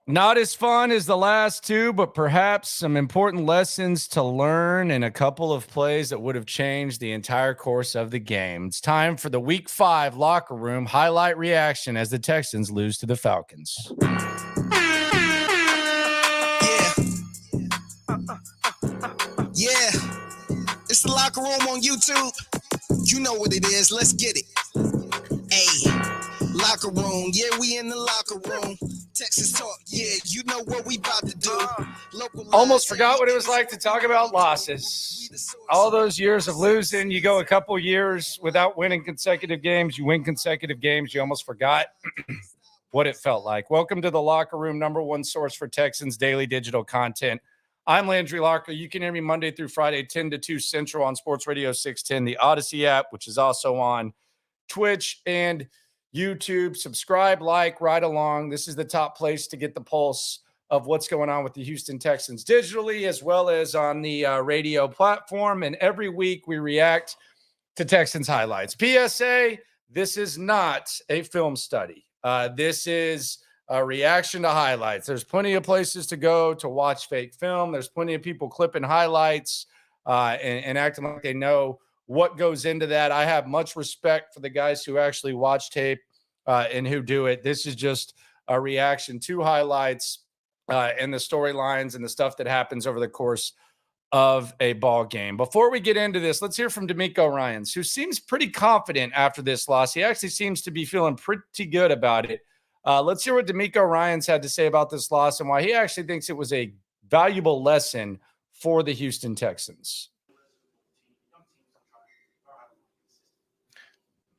Not as fun as the last two, but perhaps some important lessons to learn and a couple of plays that would have changed the entire course of the game. It's time for the Week 5 locker room highlight reaction as the Texans lose to the Falcons. Yeah, it's the locker room on YouTube. You know what it is. Let's get it. Hey, locker room. Yeah, we in the locker room. Texas talk. Yeah, you know what we about to do. Almost forgot what it was like to talk about losses. All those years of losing, you go a couple years without winning consecutive games. You win consecutive games. You almost forgot what it felt like. Welcome to the locker room, number one source for Texans daily digital content. I'm Landry Locker. You can hear me Monday through Friday, 10 to 2 Central on Sports Radio 610, the Odyssey app, which is also on Twitch and YouTube. Subscribe, like, ride along. This is the top place to get the pulse of what's going on with the Houston Texans digitally, as well as on the radio platform. And every week we react to Texans highlights. PSA, this is not a film study. This is a reaction to highlights. There's plenty of places to go to watch fake film. There's plenty of people clipping highlights and acting like they know what goes into that. I have much respect for the guys who actually watch tape and who do it. This is just a reaction to highlights and the storylines and the stuff that happens over the course of a ball game. Before we get into this, let's hear from DeMeco Ryans, who seems pretty confident after this loss. He actually seems to be feeling pretty good about it. Let's hear what DeMeco Ryans had to say about this loss and why he actually thinks it was a valuable lesson for the Houston Texans.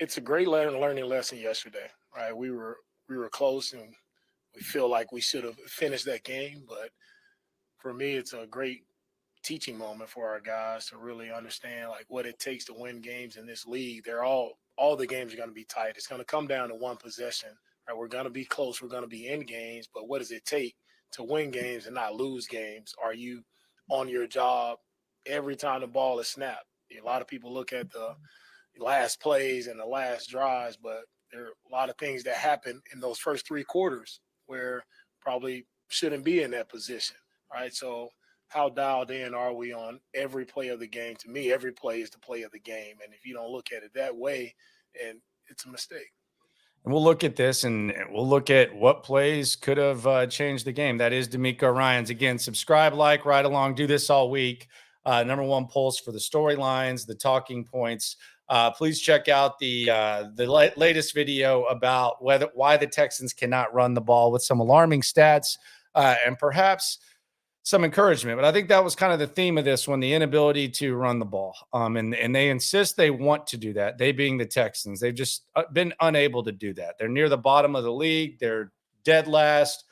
It's a great learning lesson yesterday, right? We were close and we feel like we should have finished that game. But for me, it's a great teaching moment for our guys to really understand like what it takes to win games in this league. They're all the games are going to be tight. It's going to come down to one possession. Right? We're going to be close. We're going to be in games. But what does it take to win games and not lose games? Are you on your job every time the ball is snapped? A lot of people look at the last plays and the last drives, but there are a lot of things that happen in those first three quarters where probably shouldn't be in that position, right? So how dialed in are we on every play of the game? To me, every play is the play of the game. And if you don't look at it that way, and it's a mistake. And we'll look at this and we'll look at what plays could have changed the game. That is DeMeco Ryans. Again, subscribe, like, ride along, do this all week. Number one pulse for the storylines, the talking points. Please check out the latest video about why the Texans cannot run the ball with some alarming stats and perhaps some encouragement. But I think that was kind of the theme of this one, the inability to run the ball. And they insist they want to do that, they being the Texans. They've just been unable to do that. They're near the bottom of the league. They're dead last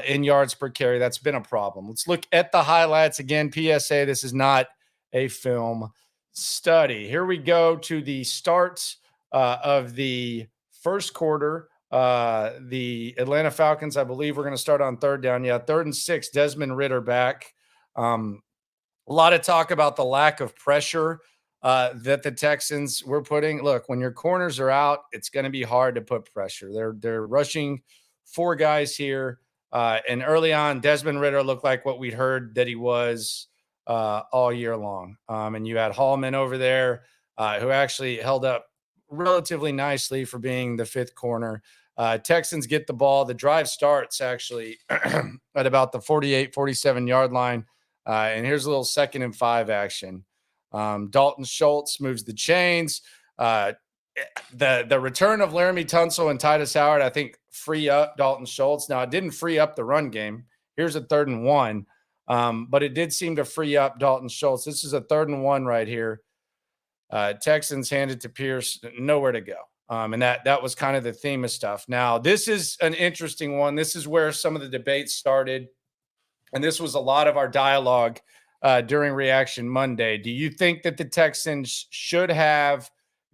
in yards per carry. That's been a problem. Let's look at the highlights. Again, PSA, this is not a film study. Here we go to the start of the first quarter. The Atlanta Falcons, I believe we're going to start on third down. Yeah, 3rd and 6, Desmond Ridder back. A lot of talk about the lack of pressure that the Texans were putting. Look, when your corners are out, it's going to be hard to put pressure. They're rushing 4 guys here. And early on, Desmond Ridder looked like what we'd heard that he was all year long. And you had Hallman over there who actually held up relatively nicely for being the 5th corner. Texans get the ball. The drive starts actually at about the 48, 47-yard line. And here's a little 2nd and 5 action. Dalton Schultz moves the chains. The return of Laramie Tunsil and Titus Howard, I think, free up Dalton Schultz. Now, it didn't free up the run game. Here's a 3rd and 1. But it did seem to free up Dalton Schultz. This is a 3rd and 1 right here. Texans handed to Pierce, nowhere to go. And that was kind of the theme of stuff. Now, this is an interesting one. This is where some of the debates started. And this was a lot of our dialogue during Reaction Monday. Do you think that the Texans should have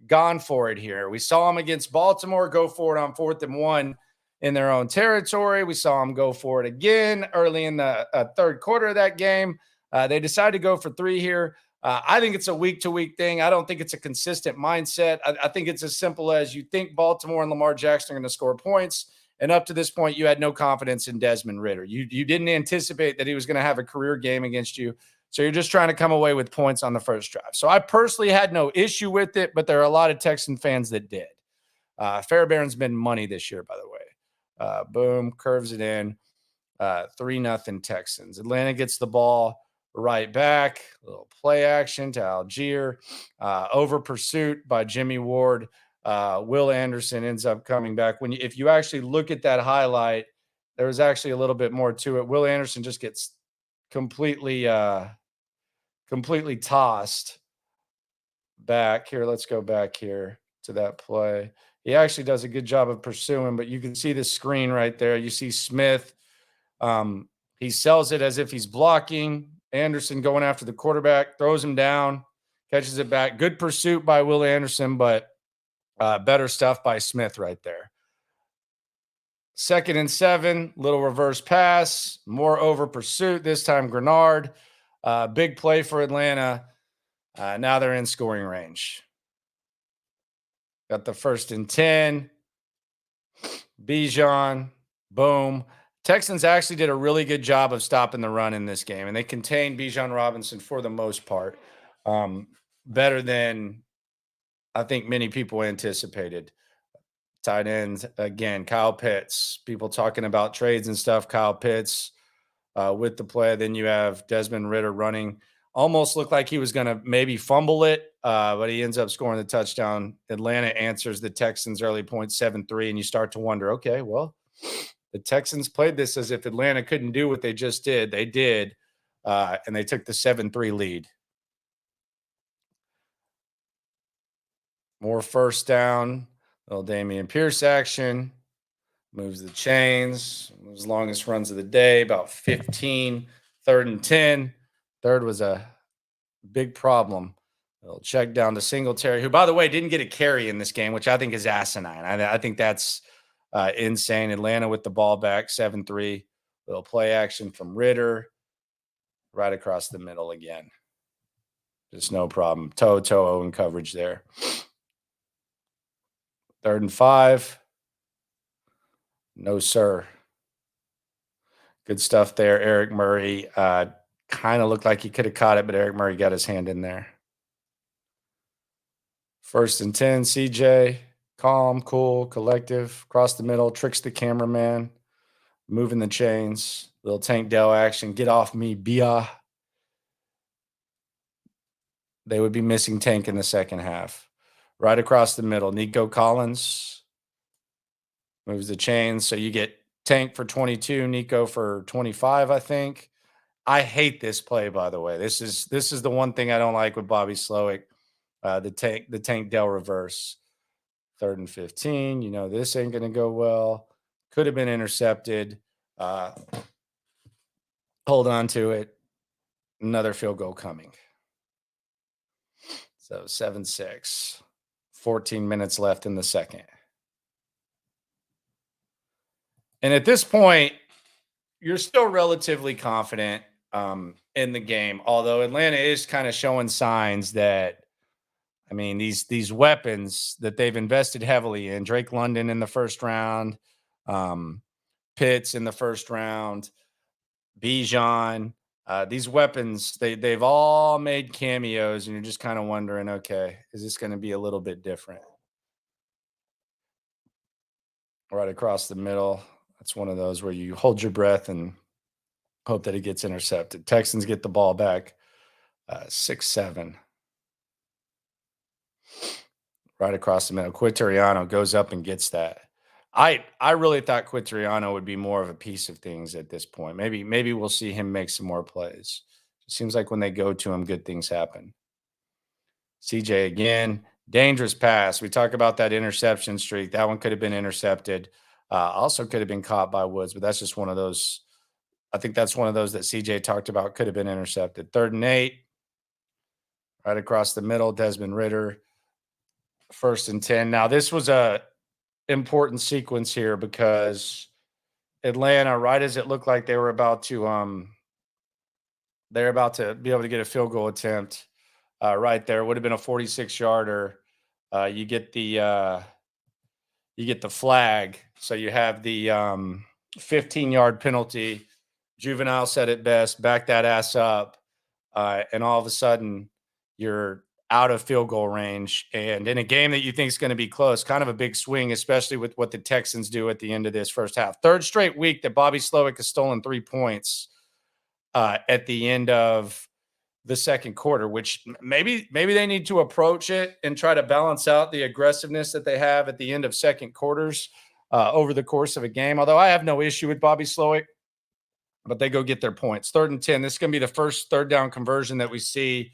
gone for it here? We saw them against Baltimore go for it on 4th and 1 in their own territory. We saw them go for it again early in the 3rd quarter of that game. They decided to go for 3 here. I think it's a week-to-week thing. I don't think it's a consistent mindset. I think it's as simple as you think Baltimore and Lamar Jackson are going to score points, And up to this point, you had no confidence in Desmond Ridder. You didn't anticipate that he was going to have a career game against you. So you're just trying to come away with points on the first drive. So I personally had no issue with it, but there are a lot of Texan fans that did. Fairbairn's been money this year, by the way. Boom, curves it in. 3-0 Texans. Atlanta gets the ball right back. A little play action to Algier. Over pursuit by Jimmy Ward. Will Anderson ends up coming back. If you actually look at that highlight, there was actually a little bit more to it. Will Anderson just gets completely tossed back. Here, let's go back here to that play. He actually does a good job of pursuing, but you can see the screen right there. You see Smith. He sells it as if he's blocking. Anderson going after the quarterback, throws him down, catches it back. Good pursuit by Will Anderson, but better stuff by Smith right there. 2nd and 7, little reverse pass, more over pursuit. This time Grenard. Big play for Atlanta. Now they're in scoring range. Got the 1st and 10. Bijan. Boom. Texans actually did a really good job of stopping the run in this game, and they contained Bijan Robinson for the most part. Better than I think many people anticipated. Tight ends, again, Kyle Pitts. People talking about trades and stuff. Kyle Pitts with the play. Then you have Desmond Ridder running. Almost looked like he was going to maybe fumble it, but he ends up scoring the touchdown. Atlanta answers the Texans' early point 7-3, and you start to wonder, okay, well, the Texans played this as if Atlanta couldn't do what they just did. They did, and they took the 7-3 lead. More first down. Little Damian Pierce action. Moves the chains. His longest runs of the day, about 15. 3rd and 10. Third was a big problem. A little check down to Singletary, who, by the way, didn't get a carry in this game, which I think is asinine. I think that's insane. Atlanta with the ball back, 7-3. Little play action from Ridder. Right across the middle again. Just no problem. Toe in coverage there. 3rd and 5. No, sir. Good stuff there. Eric Murray kind of looked like he could have caught it, but Eric Murray got his hand in there. 1st and 10. CJ, calm, cool, collective, across the middle, tricks the cameraman, moving the chains. Little Tank Dell action. Get off me, Bia. They would be missing Tank in the second half. Right across the middle, Nico Collins moves the chains. So you get Tank for 22, Nico for 25, I think. I hate this play, by the way. This is the one thing I don't like with Bobby Slowick. The Tank Dell reverse. 3rd and 15. You know this ain't going to go well. Could have been intercepted. Hold on to it. Another field goal coming. So 7-6. 14 minutes left in the second. And at this point, you're still relatively confident in the game, although Atlanta is kind of showing signs that, I mean, these weapons that they've invested heavily in, Drake London in the first round, Pitts in the first round, Bijan, these weapons, they've all made cameos, and you're just kind of wondering, okay, is this going to be a little bit different? Right across the middle. That's one of those where you hold your breath and hope that it gets intercepted. Texans get the ball back, 6-7. Right across the middle. Quintariano goes up and gets that. I really thought Quintariano would be more of a piece of things at this point. Maybe we'll see him make some more plays. It seems like when they go to him, good things happen. CJ again. Dangerous pass. We talk about that interception streak. That one could have been intercepted. Also could have been caught by Woods, but that's just one of those. I think that's one of those that CJ talked about could have been intercepted. 3rd and 8. Right across the middle, Desmond Ridder. 1st and 10. Now, this was a important sequence here because Atlanta, right as it looked like they were about to be able to get a field goal attempt right there. Would have been a 46-yarder. You get the you get the flag. So you have the 15-yard penalty. Juvenile said it best, back that ass up. And all of a sudden, you're out of field goal range. And in a game that you think is going to be close, kind of a big swing, especially with what the Texans do at the end of this first half. Third straight week that Bobby Slowick has stolen 3 points at the end of the second quarter, which maybe they need to approach it and try to balance out the aggressiveness that they have at the end of second quarters over the course of a game. Although I have no issue with Bobby Slowick, but they go get their points. 3rd and 10. This is going to be the first third down conversion that we see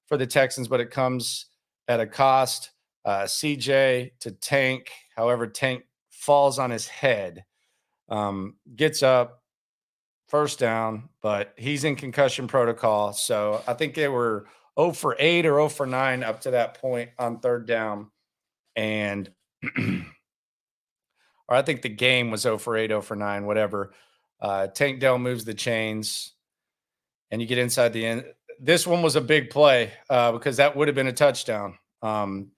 for the Texans, but it comes at a cost. CJ to Tank. However, Tank falls on his head, gets up, first down, but he's in concussion protocol. So I think they were 0 for 8 or 0 for 9 up to that point on third down. And or I think the game was 0 for 8, 0 for 9, whatever. Tank Dell moves the chains, and you get inside the end. This one was a big play because that would have been a touchdown.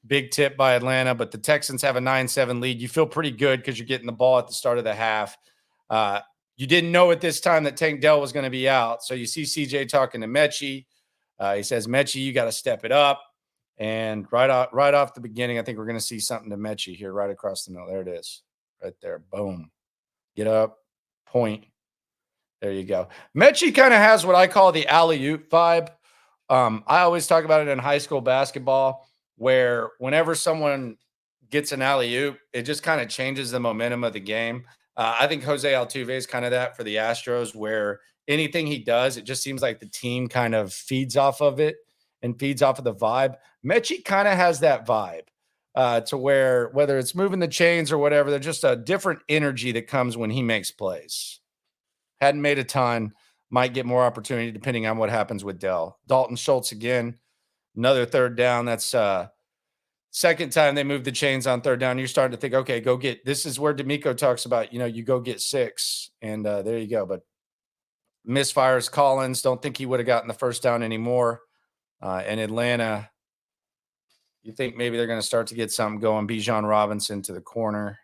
Big tip by Atlanta, but the Texans have a 9-7 lead. You feel pretty good because you're getting the ball at the start of the half. You didn't know at this time that Tank Dell was going to be out. So you see CJ talking to Mechie. He says, Mechie, you got to step it up. And right off the beginning, I think we're going to see something to Mechie here right across the middle. There it is. Right there. Boom. Get up. Point. There you go. Mechie kind of has what I call the alley-oop vibe. I always talk about it in high school basketball, where whenever someone gets an alley-oop, it just kind of changes the momentum of the game. I think Jose Altuve is kind of that for the Astros, where anything he does, it just seems like the team kind of feeds off of it and feeds off of the vibe. Mechie kind of has that vibe to where whether it's moving the chains or whatever, there's just a different energy that comes when he makes plays. Hadn't made a ton, might get more opportunity depending on what happens with Dell. Dalton Schultz again, another third down. That's second time they moved the chains on third down. You're starting to think, okay, go get – this is where DeMeco talks about, you go get 6, and there you go. But misfires Collins. Don't think he would have gotten the first down anymore. And Atlanta, you think maybe they're going to start to get something going. Bijan Robinson to the corner.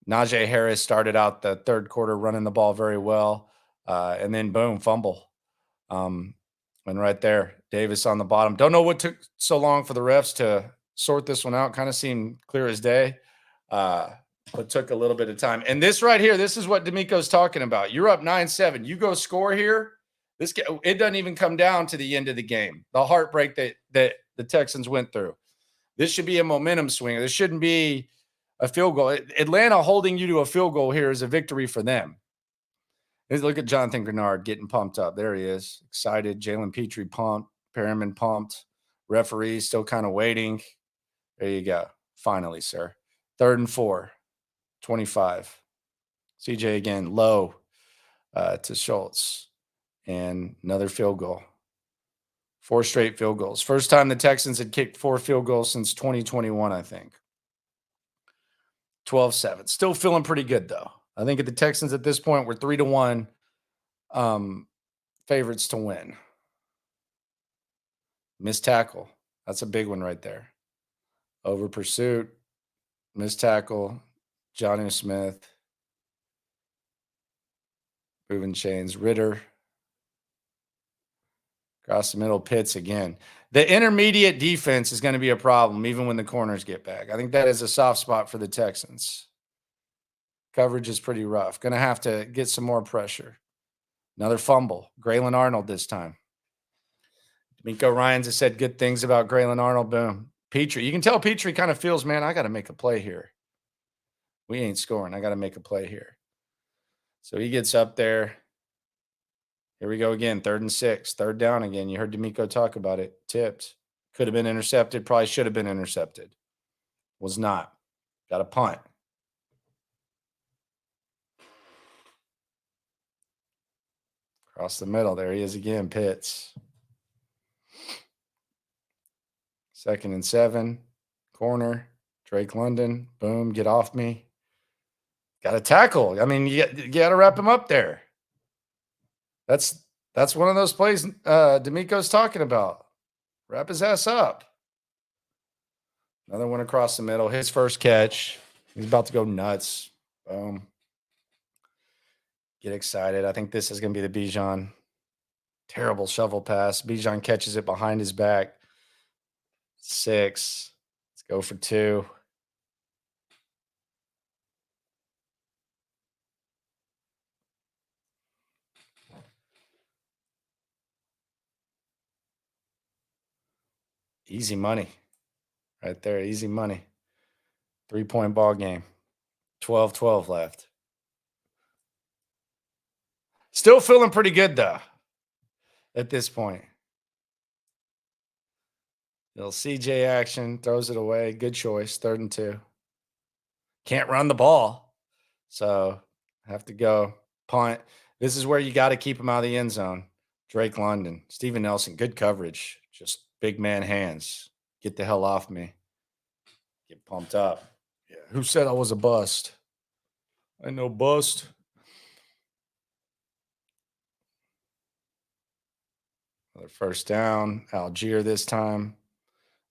Najee Harris started out the third quarter running the ball very well. And then, boom, fumble. And right there, Davis on the bottom. Don't know what took so long for the refs to sort this one out. Kind of seemed clear as day, but took a little bit of time. And this right here, this is what DeMeco's talking about. You're up 9-7. You go score here. It doesn't even come down to the end of the game. The heartbreak that the Texans went through. This should be a momentum swing. This shouldn't be a field goal. Atlanta holding you to a field goal here is a victory for them. Look at Jonathan Grenard getting pumped up. There he is, excited. Jalen Petrie pumped. Perriman pumped. Referee still kind of waiting. There you go. Finally, sir. 3rd and 4. 25. CJ again, low to Schultz. And another field goal. 4 straight field goals. First time the Texans had kicked 4 field goals since 2021, I think. 12-7. Still feeling pretty good, though. I think the Texans at this point were 3-1 favorites to win. Missed tackle. That's a big one right there. Over pursuit. Missed tackle. Johnny Smith. Moving chains. Ritter. Across the middle. Pitts again. The intermediate defense is going to be a problem even when the corners get back. I think that is a soft spot for the Texans. Coverage is pretty rough. Going to have to get some more pressure. Another fumble. Graylin Arnold this time. DeMeco Ryans has said good things about Graylin Arnold. Boom. Petrie. You can tell Petrie kind of feels, man, I got to make a play here. We ain't scoring. I got to make a play here. So he gets up there. Here we go again. 3rd and 6. 3rd down again. You heard DeMeco talk about it. Tipped. Could have been intercepted. Probably should have been intercepted. Was not. Got a punt. Across the middle. There he is again. Pitts. 2nd and 7. Corner. Drake London. Boom. Get off me. Got a tackle. I mean, you got to wrap him up there. That's one of those plays DeMeco's talking about. Wrap his ass up. Another one across the middle. His first catch. He's about to go nuts. Boom. Get excited. I think this is going to be the Bijan. Terrible shovel pass. Bijan catches it behind his back. 6. Let's go for 2. Easy money. Right there. Easy money. 3-point ball game. 12-12 left. Still feeling pretty good, though, at this point. Little CJ action. Throws it away. Good choice. 3rd and 2. Can't run the ball. So have to go punt. This is where you got to keep him out of the end zone. Drake London. Steven Nelson. Good coverage. Just big man hands. Get the hell off me. Get pumped up. Yeah. Who said I was a bust? I know bust. Another first down. Algier this time.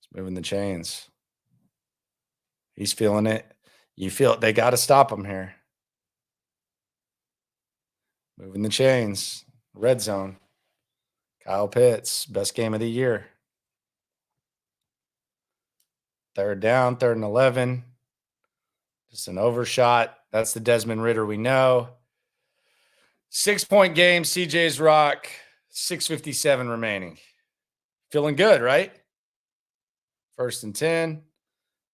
He's moving the chains. He's feeling it. You feel it. They got to stop him here. Moving the chains. Red zone. Kyle Pitts. Best game of the year. 3rd down. 3rd and 11. Just an overshot. That's the Desmond Ridder we know. 6-point game. CJ's rock. 6:57 remaining. Feeling good, right? 1st and 10.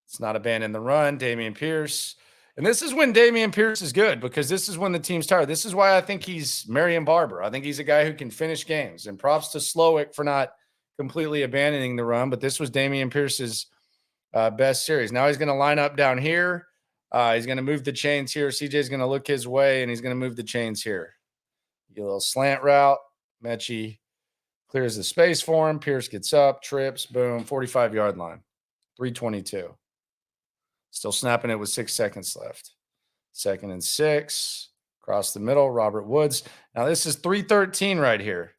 It's not abandon the run. Dameon Pierce. And this is when Dameon Pierce is good, because this is when the team's tired. This is why I think he's Marion Barber. I think he's a guy who can finish games. And props to Slowick for not completely abandoning the run. But this was Dameon Pierce's best series. Now he's going to line up down here. He's going to move the chains here. CJ's going to look his way, and he's going to move the chains here. Get a little slant route. Mechie clears the space for him. Pierce gets up, trips, boom, 45-yard line. 3:22. Still snapping it with 6 seconds left. 2nd and 6. Across the middle, Robert Woods. Now this is 3:13 right here.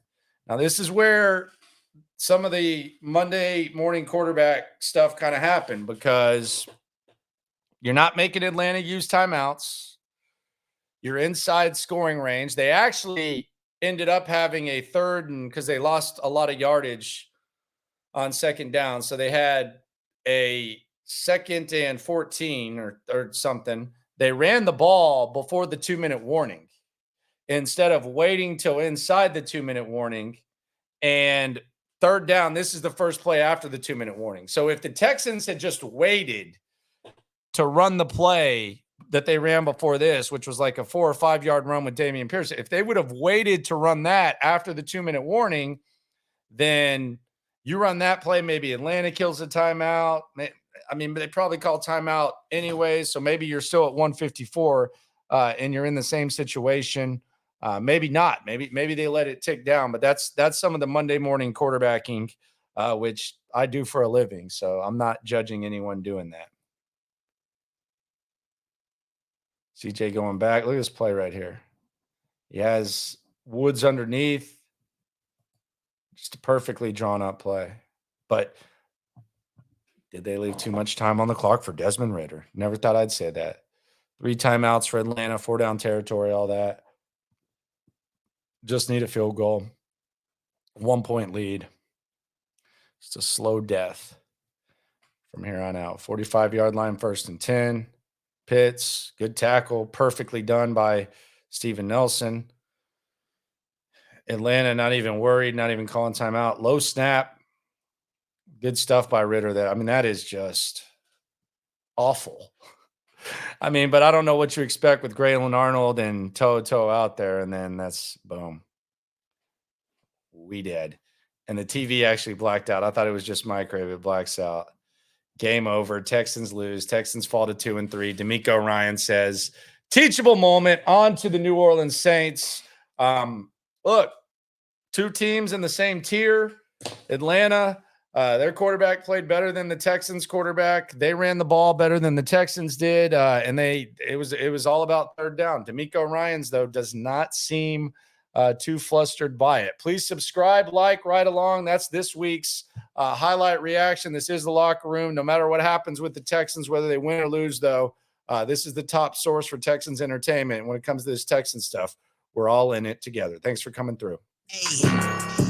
Now this is where some of the Monday morning quarterback stuff kind of happened, because you're not making Atlanta use timeouts. You're inside scoring range. They actually ended up having a 3rd and, because they lost a lot of yardage on 2nd down. So they had a 2nd and 14 or something. They ran the ball before the 2-minute warning instead of waiting till inside the 2-minute warning. And 3rd down, this is the first play after the 2-minute warning. So if the Texans had just waited to run the play that they ran before this, which was like a 4 or 5 yard run with Dameon Pierce, if they would have waited to run that after the 2-minute warning, then you run that play, maybe Atlanta kills a timeout. I mean, they probably call timeout anyway, so maybe you're still at 154 and you're in the same situation. Maybe not. Maybe they let it tick down, but that's some of the Monday morning quarterbacking, which I do for a living. So I'm not judging anyone doing that. CJ going back. Look at this play right here. He has Woods underneath. Just a perfectly drawn up play. But did they leave too much time on the clock for Desmond Ridder? Never thought I'd say that. 3 timeouts for Atlanta, 4 down territory, all that. Just need a field goal. 1-point lead. Just a slow death from here on out. 45-yard line, 1st and 10. Pitts, good tackle, perfectly done by Steven Nelson. Atlanta not even worried, not even calling timeout. Low snap. Good stuff by Ridder there. I mean, that is just awful. I mean, but I don't know what you expect with Graylin Arnold and toe out there, and then that's boom. We did. And the TV actually blacked out. I thought it was just microwave. It blacks out. Game over. Texans lose. Texans fall to 2-3. DeMeco Ryans says, teachable moment. On to the New Orleans Saints. Look, 2 teams in the same tier. Atlanta, their quarterback played better than the Texans quarterback. They ran the ball better than the Texans did. And it was all about 3rd down. DeMeco Ryans, though, does not seem too flustered by it. Please subscribe, like, right along. That's this week's highlight reaction. This is the locker room. No matter what happens with the Texans, whether they win or lose, though, This is the top source for Texans entertainment. When it comes to this Texan stuff, we're all in it together. Thanks for coming through. Hey,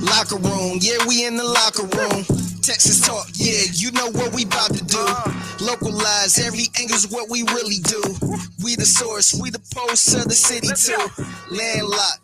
locker room, yeah, we in the locker room. Texas talk, yeah, you know what we about to do. Localize, every angle's what we really do. We the source, we the pulse of the city too. Landlocked,